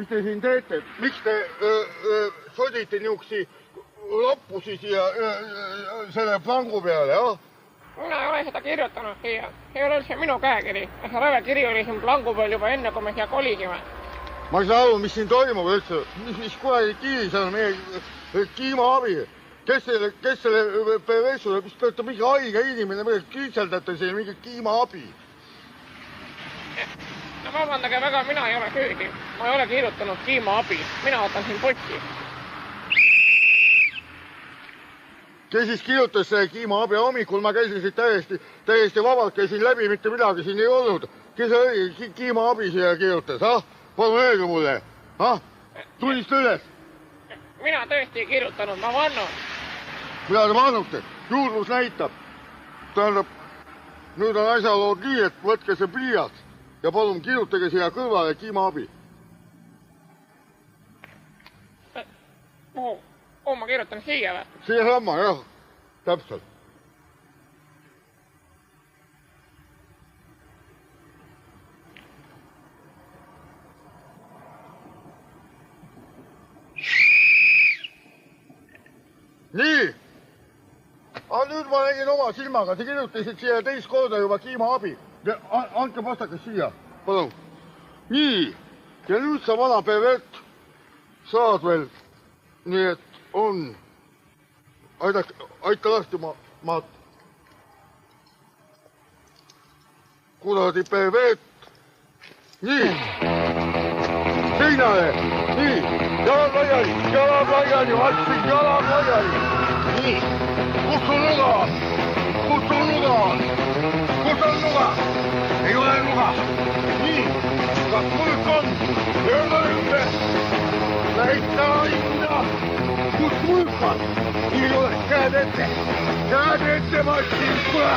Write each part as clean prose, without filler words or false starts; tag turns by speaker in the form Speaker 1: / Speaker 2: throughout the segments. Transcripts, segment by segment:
Speaker 1: mis te siin teete? Miks te sodite niuksi lappusi siia selle plangu peale, jah?
Speaker 2: Mina ei ole seda kirjutanud siia. See ei ole üldse minu käekiri. See rävekiri oli siin plangu peal juba enne, kui me siia kolisime.
Speaker 1: Ma ei saa aru, mis siin toimub üldse. Mis kuradi kiiris on meie kiimaabi? Kes selle perversule, mis peate mingi haige inimene, mida kiitseldate siin mingi kiimaabi?
Speaker 2: No vabandage väga, mina ei ole süüdi. Ma ei ole kirjutanud kiimaabi. Mina võtan siin potti.
Speaker 1: Kes siis kirjutas selle kiimaabi? Hommikul ma käisin siit täiesti vabalt, käisin läbi, mitte midagi siin ei olnud. Kes oli kiimaabi siia kirjutas, ah? Palun öelge mulle, ah? Tulist üles.
Speaker 2: Mina tõesti ei kirjutanud, ma vannan.
Speaker 1: Mida te vannute? Juurdlus näitab. Tähendab, nüüd on asjalood nii, et võtke see pliiats ja palun kirjutage siia kõrvale kiimaabi.
Speaker 2: Ma kirjutan siia või?
Speaker 1: Siia samma, jah. Täpselt. Nii. Nüüd ma nägin oma silmaga. Te kirjutasid siia teist korda juba kiimaabi. Andke pastakas siia. Palun. Nii. Ja nüüd sa vana pervert saad veel. Nii et on. Aita lahti ma. Kuradi pervert. Nii. Seinale. Nii. Jalad laiali, vatsin jalad laiali. Nii. Kus on nuga? Kus on nuga? Ei ole nuga. Nii. Kas mõõk on? Ei ole ümber. Näita inna. Kus mõõk on? Ei ole. Käed ette, ma siin kuule.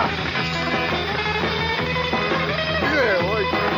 Speaker 1: Mine, oi.